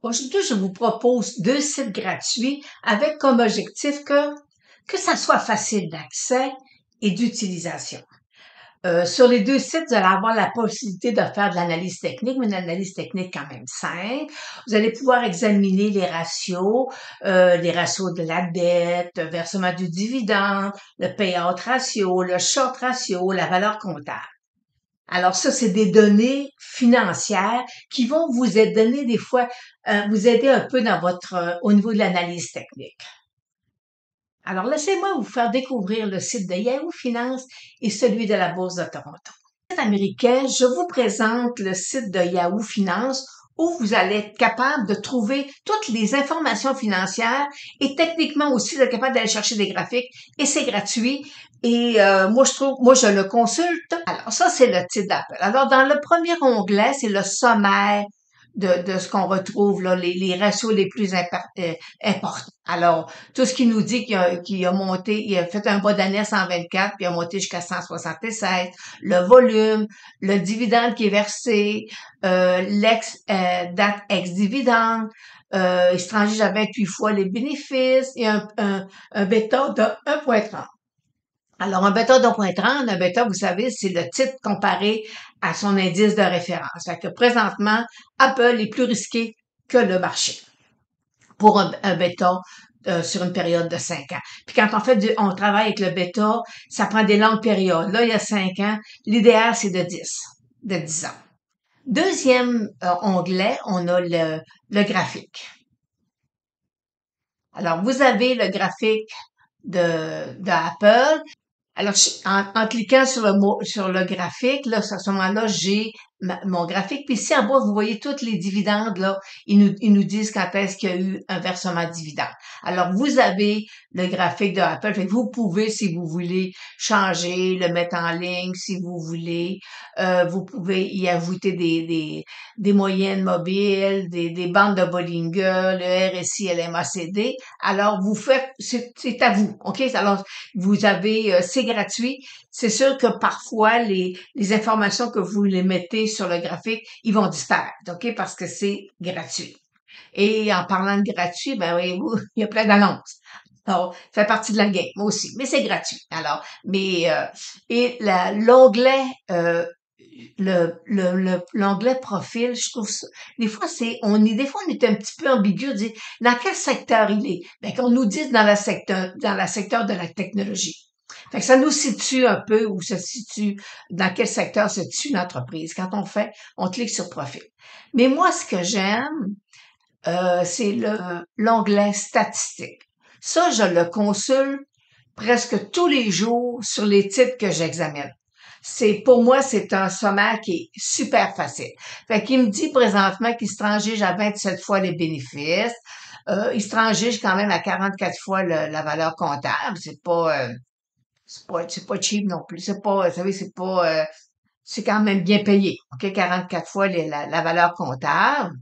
Aujourd'hui, je vous propose 2 sites gratuits avec comme objectif que ça soit facile d'accès et d'utilisation. Sur les 2 sites, vous allez avoir la possibilité de faire de l'analyse technique, mais une analyse technique quand même simple. Vous allez pouvoir examiner les ratios de la dette, le versement du dividende, le payout ratio, le short ratio, la valeur comptable. Alors ça, c'est des données financières qui vont vous aider, donner des fois, vous aider un peu dans au niveau de l'analyse technique. Alors laissez-moi vous faire découvrir le site de Yahoo Finance et celui de la Bourse de Toronto. Site américain, je vous présente le site de Yahoo Finance où vous allez être capable de trouver toutes les informations financières et techniquement aussi vous êtes capable d'aller chercher des graphiques et c'est gratuit. Et moi je le consulte. Alors ça c'est le titre d'appel. Alors dans le premier onglet c'est le sommaire de ce qu'on retrouve là, les ratios les plus importants. Alors, tout ce qui nous dit qu'il a monté, il a fait un bas d'année à 124, puis il a monté jusqu'à 176, le volume, le dividende qui est versé, date ex-dividende, il se transige à 28 fois les bénéfices et un bêta de 1,30. Alors, un bêta d'1,30, un bêta, vous savez, c'est le titre comparé à son indice de référence. Fait que présentement, Apple est plus risqué que le marché pour un bêta sur une période de 5 ans. Puis quand on travaille avec le bêta, ça prend des longues périodes. Là, il y a 5 ans. L'idéal, c'est de 10 ans. Deuxième onglet, on a le graphique. Alors, vous avez le graphique de Apple. Alors, en cliquant sur le graphique, là, à ce moment-là, j'ai mon graphique. Puis ici, en bas, vous voyez tous les dividendes, là. Ils nous disent quand est-ce qu'il y a eu un versement de dividende. Alors, vous avez le graphique de Apple. Fait que vous pouvez, si vous voulez, changer, le mettre en ligne, si vous voulez. Vous pouvez y ajouter des moyennes mobiles, des bandes de Bollinger, le RSI, LMACD. Alors, vous faites, c'est à vous, OK? Alors, vous avez, c'est gratuit. C'est sûr que parfois, les informations que vous les mettez sur le graphique, ils vont disparaître, OK? Parce que c'est gratuit. Et en parlant de gratuit, ben oui, il y a plein d'annonces. Alors, ça fait partie de la game, moi aussi. Mais c'est gratuit. Alors, l'onglet, l'onglet profil, je trouve ça, des fois, on est un petit peu ambigu de dire dans quel secteur il est. Ben, qu'on nous dise dans le secteur de la technologie. Fait que ça nous situe un peu où se situe, dans quel secteur se situe l'entreprise. Quand on clique sur profil. Mais moi, ce que j'aime, c'est l'onglet statistique. Ça, je le consulte presque tous les jours sur les titres que j'examine. Pour moi, c'est un sommaire qui est super facile. Fait qu'il me dit présentement qu'il se transige à 27 fois les bénéfices. Il se transige quand même à 44 fois la valeur comptable. C'est pas cheap non plus. C'est pas, vous savez, c'est quand même bien payé. OK? 44 fois la valeur comptable.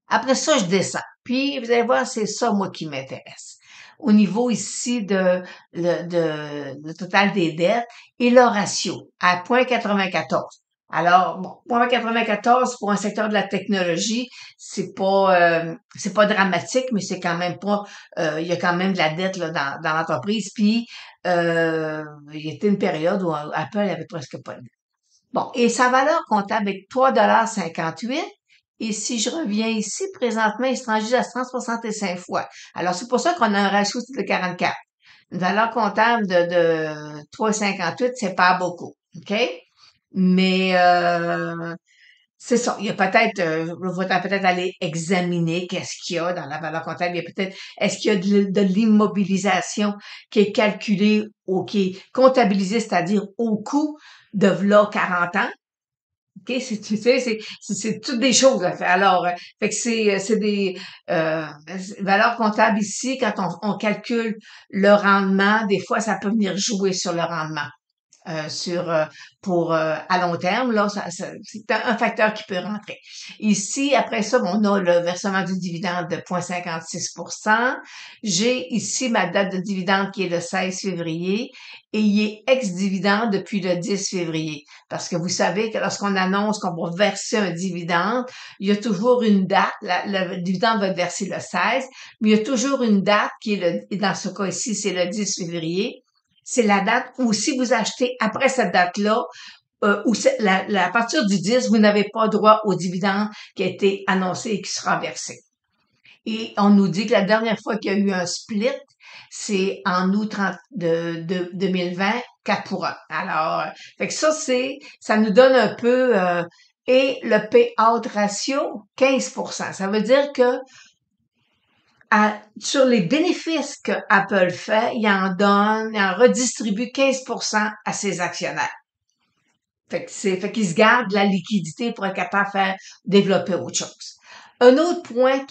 Après ça, je descends. Puis, vous allez voir, c'est ça, moi, qui m'intéresse. Au niveau ici le total des dettes et le ratio à 0,94. Alors, bon, 0,94 pour un secteur de la technologie, c'est pas dramatique, mais c'est quand même pas, il y a quand même de la dette là, dans l'entreprise. Puis, il y était une période où Apple avait presque pas de dette. Bon, et sa valeur comptable est 3,58 $. Et si je reviens ici, présentement, il se transige à 165 fois. Alors, c'est pour ça qu'on a un ratio de 44. Une valeur comptable de 3,58, c'est pas beaucoup. OK? Mais c'est ça. Il y a peut-être, il faudrait peut-être aller examiner qu'est-ce qu'il y a dans la valeur comptable. Il y a peut-être, est-ce qu'il y a de l'immobilisation qui est calculée qui est comptabilisée, c'est-à-dire au coût de v'là 40 ans? OK, tu sais, c'est toutes des choses à faire. Alors, fait que c'est des valeurs comptables ici, quand on calcule le rendement, des fois, ça peut venir jouer sur le rendement. pour à long terme. Là, c'est un facteur qui peut rentrer. Ici, après ça, on a le versement du dividende de 0,56%. J'ai ici ma date de dividende qui est le 16 février et il est ex-dividende depuis le 10 février. Parce que vous savez que lorsqu'on annonce qu'on va verser un dividende, il y a toujours une date. Le dividende va être versé le 16, mais il y a toujours une date qui est dans ce cas ici, c'est le 10 février. C'est la date où si vous achetez après cette date-là, à partir du 10, vous n'avez pas droit au dividende qui a été annoncé et qui sera versé. Et on nous dit que la dernière fois qu'il y a eu un split, c'est en août 30 de 2020, 4 pour 1. Alors, fait que ça nous donne un peu, et le payout ratio, 15%. Ça veut dire que sur les bénéfices que Apple fait, il en redistribue 15% à ses actionnaires. Fait qu'ils se gardent de la liquidité pour être capable de faire développer autre chose. Un autre point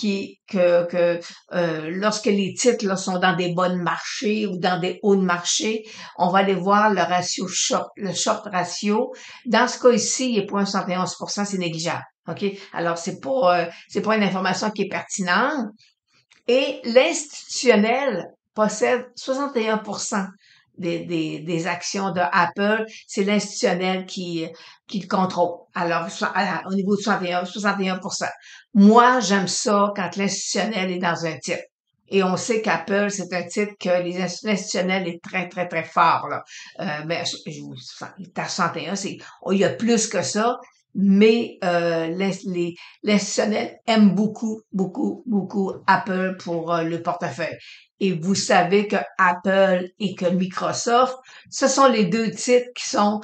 lorsque les titres là, sont dans des bons marchés ou dans des hauts de marché, on va aller voir le ratio short, le short ratio. Dans ce cas ici, il est 0,71%, c'est négligeable. OK? Alors, c'est pas une information qui est pertinente. Et l'institutionnel possède 61% des actions de Apple. C'est l'institutionnel qui le contrôle. Alors, au niveau de 61%. Moi, j'aime ça quand l'institutionnel est dans un titre. Et on sait qu'Apple, c'est un titre que l'institutionnel est très, très, très fort, là. Il est à 61, il y a plus que ça, mais l'institutionnel aime beaucoup, beaucoup, beaucoup Apple pour le portefeuille. Et vous savez que Apple et que Microsoft, ce sont les deux titres qui sont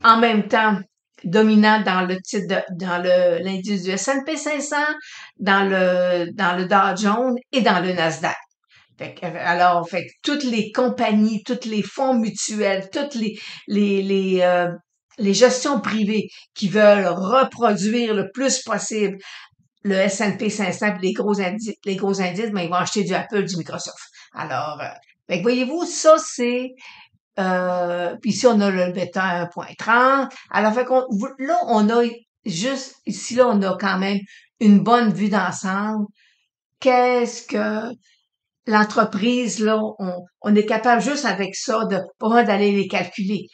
en même temps dominants dans le titre dans l'indice du S&P 500, dans le Dow Jones et dans le Nasdaq. Alors, toutes les compagnies, tous les fonds mutuels, toutes les gestions privées qui veulent reproduire le plus possible le S&P 500 et les gros indices, ben, ils vont acheter du Apple, du Microsoft. Alors, voyez-vous, ça, puis ici, on a le bêta à 1,30. Alors, là, on a juste, ici, là, on a quand même une bonne vue d'ensemble. Qu'est-ce que l'entreprise, là, on est capable juste avec ça de, pas vraiment d'aller les calculer.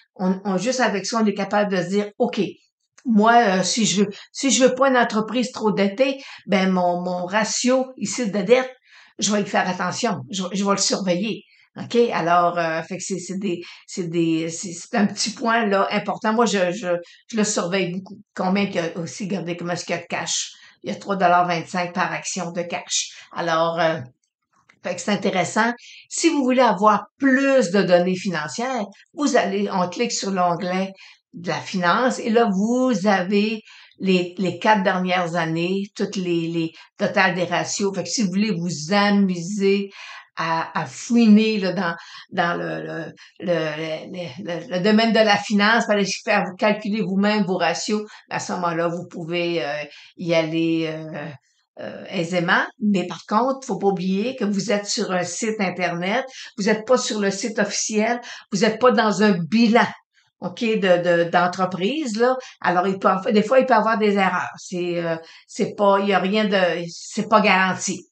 Juste avec ça, on est capable de se dire, OK, moi, si je veux pas une entreprise trop dotée, ben, mon ratio ici de dette, je vais y faire attention. Je vais le surveiller. OK? Alors, fait que c'est un petit point, là, important. Moi, je le surveille beaucoup. Combien qu'il y a aussi, regardez comment est-ce qu'il y a de cash. Il y a 3,25 $ par action de cash. Alors, fait que c'est intéressant. Si vous voulez avoir plus de données financières, on clique sur l'onglet de la finance et là, vous avez les 4 dernières années, toutes les totales des ratios. Fait que si vous voulez vous amuser à fouiner là, dans le domaine de la finance, aller faire vous calculer vous-même vos ratios, à ce moment-là, vous pouvez y aller aisément, mais par contre, faut pas oublier que vous êtes sur un site Internet, vous n'êtes pas sur le site officiel, vous n'êtes pas dans un bilan, OK, d'entreprise, là. Alors, des fois, il peut y avoir des erreurs. C'est pas, il y a rien c'est pas garanti.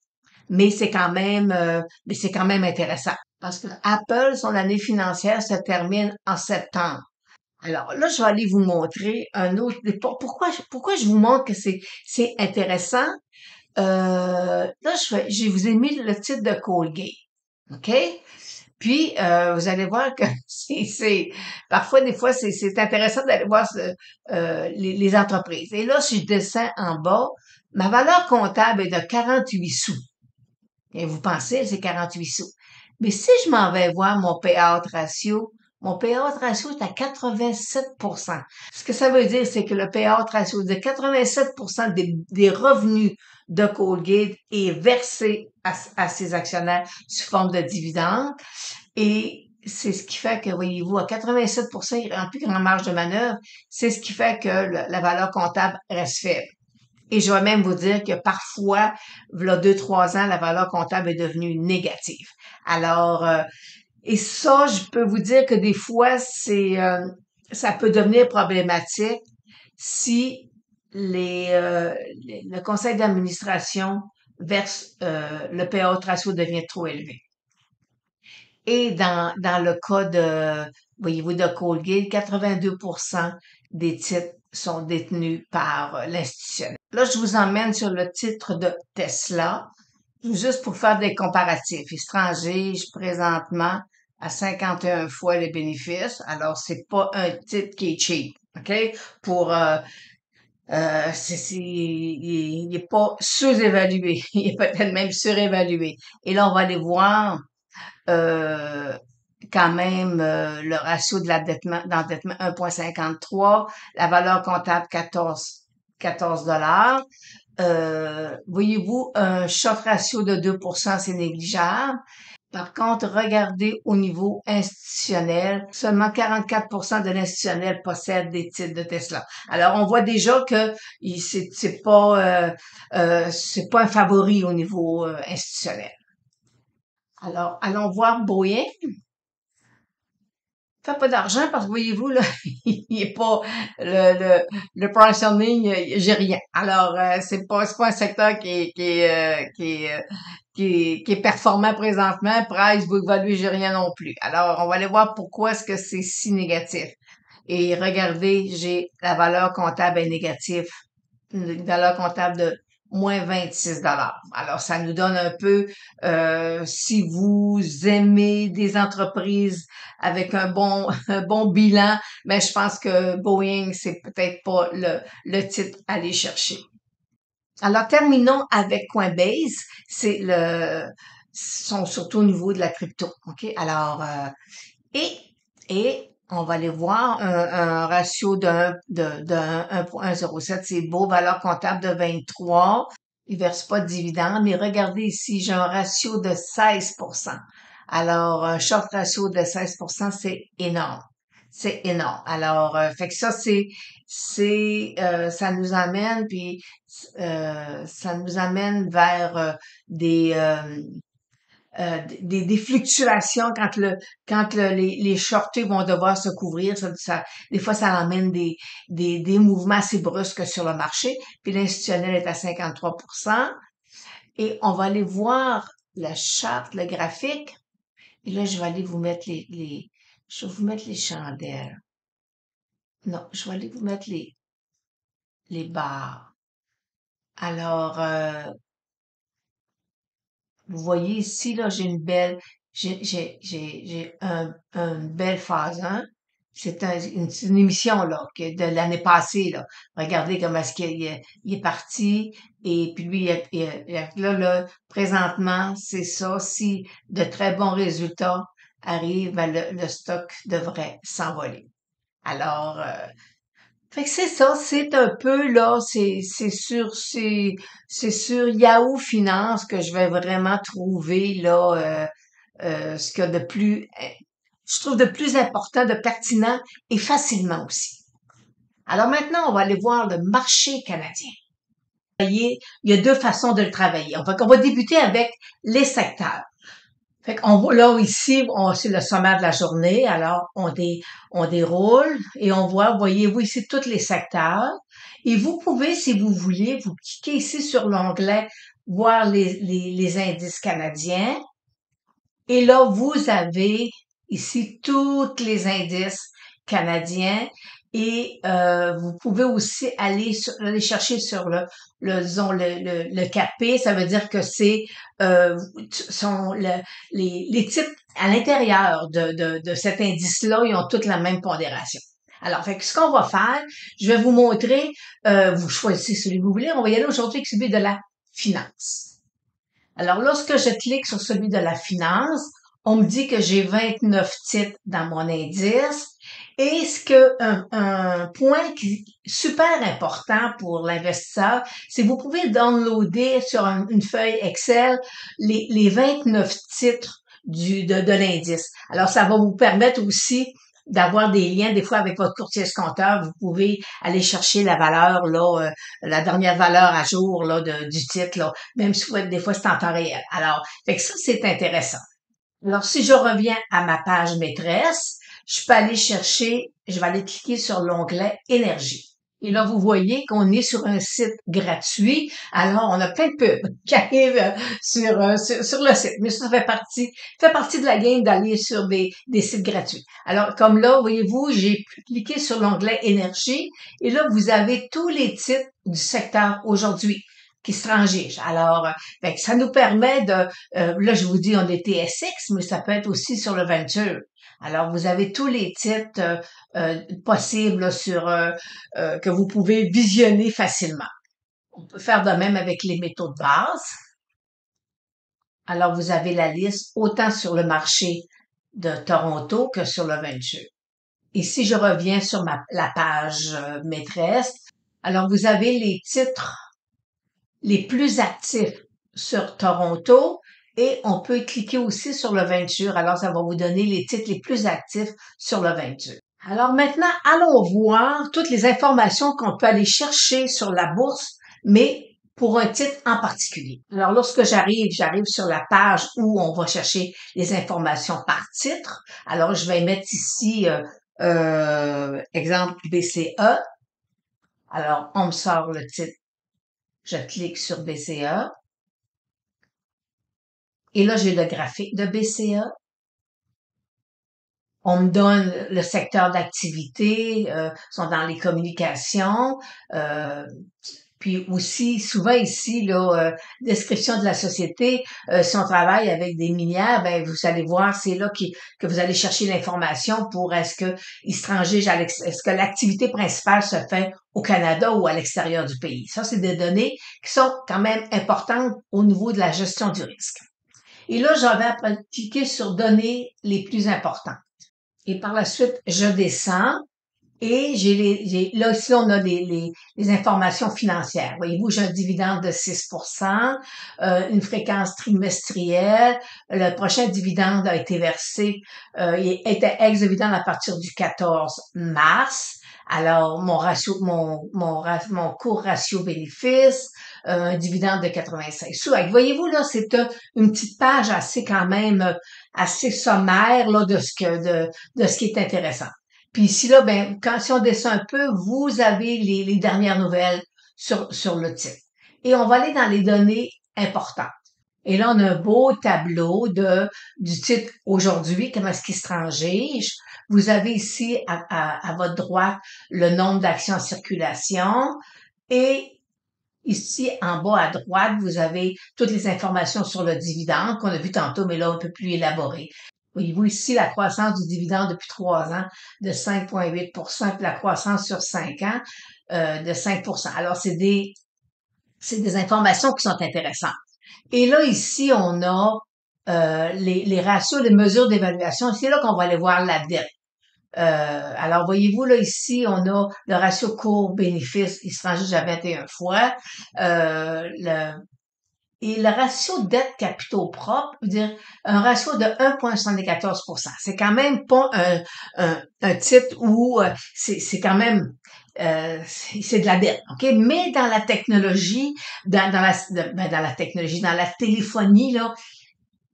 Mais c'est quand même intéressant. Parce que Apple, son année financière se termine en septembre. Alors là, je vais aller vous montrer un autre. Pourquoi je vous montre que c'est intéressant? Là, je vous ai mis le titre de Colgate. OK? Puis, vous allez voir que parfois, des fois, c'est intéressant d'aller voir les entreprises. Et là, si je descends en bas, ma valeur comptable est de 48 sous. Et vous pensez, c'est 48 sous. Mais si je m'en vais voir mon payout ratio est à 87%. Ce que ça veut dire, c'est que le payout ratio de 87% des revenus de Colgate est versé à ses actionnaires sous forme de dividendes. Et c'est ce qui fait que, voyez-vous, à 87%, il rend plus grand marge de manœuvre. C'est ce qui fait que la valeur comptable reste faible. Et je vais même vous dire que parfois, il y a 2-3 ans, la valeur comptable est devenue négative. Alors, Et ça, je peux vous dire que des fois, ça peut devenir problématique si le conseil d'administration verse le payout ratio devient trop élevé. Et dans le cas voyez-vous, de Colgate, 82% des titres sont détenus par l'institutionnel. Là, je vous emmène sur le titre de Tesla, juste pour faire des comparatifs. Étranger, je suis présentement à 51 fois les bénéfices. Alors, c'est pas un titre qui est cheap, OK? Pour il est pas sous-évalué, il est peut-être même surévalué. Et là, on va aller voir euh, quand même le ratio de d'endettement 1,53, la valeur comptable 14 dollars. Voyez-vous, un short ratio de 2%, c'est négligeable. Par contre, regardez au niveau institutionnel, seulement 44% de l'institutionnel possède des titres de Tesla. Alors, on voit déjà que c'est pas un favori au niveau institutionnel. Alors, allons voir Boeing. Fait pas d'argent parce que voyez-vous, là, il est pas le price earning, j'ai rien. Alors, c'est pas un secteur qui est performant présentement. Price, vous évaluez, j'ai rien non plus. Alors, on va aller voir pourquoi est-ce que c'est si négatif. Et regardez, j'ai la valeur comptable est négative. Une valeur comptable de moins 26 dollars. Alors, ça nous donne un peu, si vous aimez des entreprises avec un bon bilan, mais je pense que Boeing, c'est peut-être pas le titre à aller chercher. Alors, terminons avec Coinbase. Sont surtout au niveau de la crypto. OK? Alors, et, et on va aller voir un ratio de 1,07. C'est beau, valeur comptable de 23. Il verse pas de dividendes, mais regardez ici, j'ai un ratio de 16%. Alors, un short ratio de 16%, c'est énorme. C'est énorme. Alors, fait que ça, ça nous amène, puis ça nous amène vers des, euh, des fluctuations les shortés vont devoir se couvrir. Des fois, ça emmène des mouvements assez brusques sur le marché. Puis l'institutionnel est à 53%. Et on va aller voir la charte, le graphique. Et là, je vais aller vous mettre je vais vous mettre les chandelles. Non, je vais aller vous mettre les barres. Alors, vous voyez ici, là, une belle phase 1. C'est une émission, là, de l'année passée, là. Regardez comment est-ce il est parti. Et puis lui, là, présentement, c'est ça. Si de très bons résultats arrivent, ben, le stock devrait s'envoler. Alors, fait que c'est ça, c'est un peu là, c'est sur Yahoo Finance que je vais vraiment trouver là ce qu'il y a de plus, je trouve de plus important, de pertinent et facilement aussi. Alors maintenant, on va aller voir le marché canadien. Il y a deux façons de le travailler. On va débuter avec les secteurs. Fait qu'on voit là ici, c'est le sommaire de la journée. Alors, on déroule et on voit, voyez-vous ici, tous les secteurs. Et vous pouvez, si vous voulez, vous cliquez ici sur l'onglet voir les indices canadiens. Et là, vous avez ici tous les indices canadiens et vous pouvez aussi aller chercher sur disons le CAP, ça veut dire que c'est sont les titres à l'intérieur de cet indice-là, ils ont toutes la même pondération. Alors, fait que ce qu'on va faire, je vais vous montrer, vous choisissez celui que vous voulez, on va y aller aujourd'hui avec celui de la finance. Alors, lorsque je clique sur celui de la finance, on me dit que j'ai 29 titres dans mon indice. Et un point super important pour l'investisseur, c'est que vous pouvez downloader sur une feuille Excel les 29 titres de l'indice. Alors, ça va vous permettre aussi d'avoir des liens, des fois avec votre courtier escompteur, vous pouvez aller chercher la valeur, là, la dernière valeur à jour, là, du titre, là, même si des fois c'est en temps réel. Alors, fait que ça, c'est intéressant. Alors, si je reviens à ma page maîtresse, je peux aller chercher, je vais aller cliquer sur l'onglet Énergie. Et là, vous voyez qu'on est sur un site gratuit. Alors, on a plein de pubs qui arrivent sur le site. Mais ça fait partie de la game d'aller sur des sites gratuits. Alors, comme là, voyez-vous, j'ai cliqué sur l'onglet Énergie. Et là, vous avez tous les titres du secteur aujourd'hui qui se transige. Alors, fait que ça nous permet là, je vous dis, on est TSX, mais ça peut être aussi sur le Venture. Alors, vous avez tous les titres possibles là, que vous pouvez visionner facilement. On peut faire de même avec les métaux de base. Alors, vous avez la liste autant sur le marché de Toronto que sur le Venture. Et si je reviens sur la page maîtresse, alors vous avez les titres les plus actifs sur Toronto et on peut cliquer aussi sur le Venture. Alors, ça va vous donner les titres les plus actifs sur le Venture. Alors maintenant, allons voir toutes les informations qu'on peut aller chercher sur la bourse, mais pour un titre en particulier. Alors, lorsque j'arrive sur la page où on va chercher les informations par titre. Alors, je vais mettre ici, exemple BCE. Alors, on me sort le titre. Je clique sur BCE. Et là, j'ai le graphique de BCE. On me donne le secteur d'activité, sont dans les communications, euh, puis aussi souvent ici là, description de la société. Si on travaille avec des minières, ben vous allez voir, c'est là que vous allez chercher l'information pour est-ce que l'activité principale se fait au Canada ou à l'extérieur du pays. Ça, c'est des données qui sont quand même importantes au niveau de la gestion du risque. Et là, j'avais après cliquer sur données les plus importantes. Et par la suite, je descends et là aussi, on a les informations financières. Voyez-vous, j'ai un dividende de 6%, une fréquence trimestrielle. Le prochain dividende a été versé, il était ex-dividende à partir du 14 mars. Alors, mon cours ratio bénéfice, un dividende de 85 sous. Voyez-vous, là, c'est une petite page assez quand même, assez sommaire, là, de ce qui est intéressant. Puis ici, là, ben, si on descend un peu, vous avez les dernières nouvelles sur le titre. Et on va aller dans les données importantes. Et là, on a un beau tableau du titre aujourd'hui, comment est-ce qu'il se transige. Vous avez ici, à votre droite, le nombre d'actions en circulation. Et ici, en bas à droite, vous avez toutes les informations sur le dividende qu'on a vu tantôt, mais là, un peu plus élaboré. Voyez-vous ici la croissance du dividende depuis 3 ans de 5,8 puis la croissance sur 5 ans de 5 Alors, c'est des informations qui sont intéressantes. Et là, ici, on a les ratios, les mesures d'évaluation. C'est là qu'on va aller voir la dette. Alors, voyez-vous, là, ici, on a le ratio cours-bénéfice, il se rend juste à 21 fois. Et le ratio dette-capitaux propres veut dire un ratio de 1,74%. C'est quand même pas un titre où c'est quand même c'est de la dette, ok? Mais dans la technologie, dans la technologie, dans la téléphonie, là,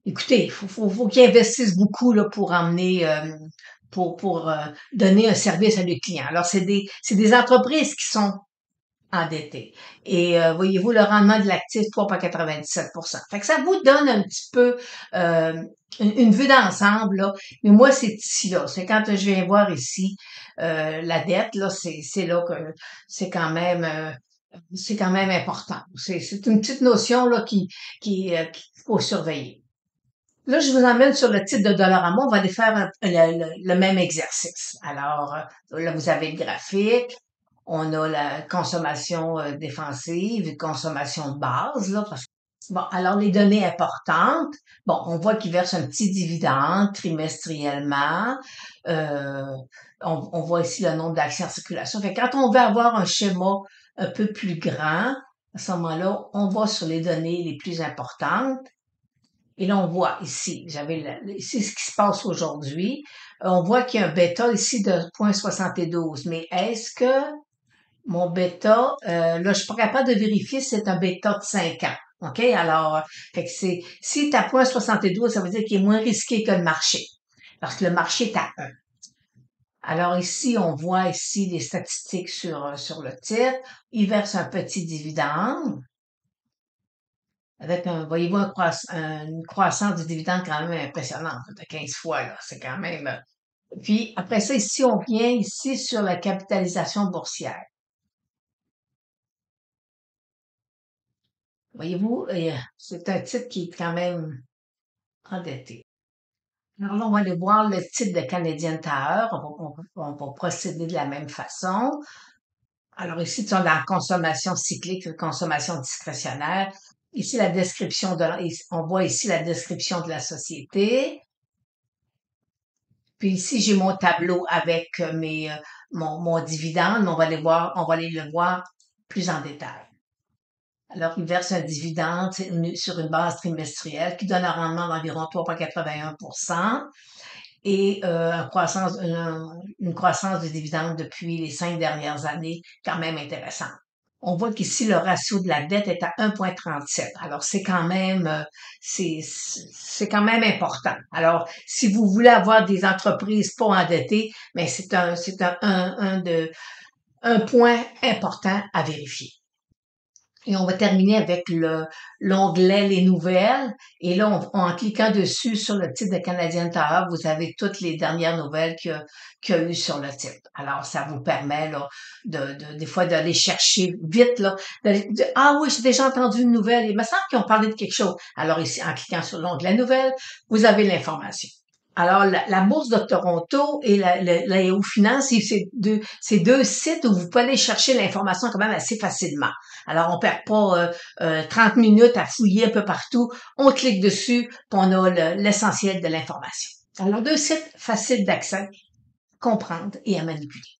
écoutez, faut qu'ils investissent beaucoup là pour emmener pour donner un service à leurs clients. Alors c'est des entreprises qui sont endetté. Et voyez-vous, le rendement de l'actif, 3,97%. Fait que ça vous donne un petit peu une vue d'ensemble, là. Mais moi, c'est ici, là. C'est quand je viens voir ici la dette, là, c'est là que c'est quand même important. C'est une petite notion là qu'il faut surveiller. Là, je vous emmène sur le titre de Dollarama. On va aller faire le même exercice. Alors, là, vous avez le graphique. On a la consommation défensive, consommation de base, là. Bon, alors les données importantes. Bon, on voit qu'ils versent un petit dividende trimestriellement. Euh, on voit ici le nombre d'actions en circulation. Fait que quand on veut avoir un schéma un peu plus grand, à ce moment-là, on va sur les données les plus importantes. Et là, on voit ici, ici ce qui se passe aujourd'hui. On voit qu'il y a un bêta ici de 0,72. Mais est-ce que mon bêta, là, je suis pas capable de vérifier si c'est un bêta de 5 ans. OK? Alors, fait que si tu as 0,72, ça veut dire qu'il est moins risqué que le marché. Parce que le marché est à 1. Alors ici, on voit ici les statistiques sur le titre. Il verse un petit dividende avec voyez-vous, une croissance du dividende quand même impressionnante, de 15 fois, là. C'est quand même. Puis après ça, ici, on vient ici sur la capitalisation boursière. Voyez-vous, c'est un titre qui est quand même endetté. Alors là, on va aller voir le titre de Canadian Tower. On va procéder de la même façon. Alors ici, tu as la consommation cyclique, la consommation discrétionnaire. Ici, la description on voit ici la description de la société. Puis ici, j'ai mon tableau avec mon dividende. On va aller le voir plus en détail. Alors, il verse un dividende sur une base trimestrielle qui donne un rendement d'environ 3,81 et une croissance de dividende depuis les 5 dernières années quand même intéressante. On voit qu'ici, le ratio de la dette est à 1,37. Alors, c'est quand même important. Alors, si vous voulez avoir des entreprises pas endettées, mais c'est un point important à vérifier. Et on va terminer avec l'onglet Les nouvelles. Et là, en cliquant dessus sur le titre de Canadian Tower, vous avez toutes les dernières nouvelles qu'il y a eu sur le titre. Alors, ça vous permet là, des fois d'aller chercher vite. Là, ah oui, j'ai déjà entendu une nouvelle. Il me semble qu'ils ont parlé de quelque chose. Alors ici, en cliquant sur l'onglet Nouvelles, vous avez l'information. Alors, la Bourse de Toronto et la Yahoo Finance, c'est deux sites où vous pouvez aller chercher l'information quand même assez facilement. Alors, on perd pas 30 minutes à fouiller un peu partout. On clique dessus, puis on a l'essentiel de l'information. Alors, deux sites faciles d'accès, comprendre et à manipuler.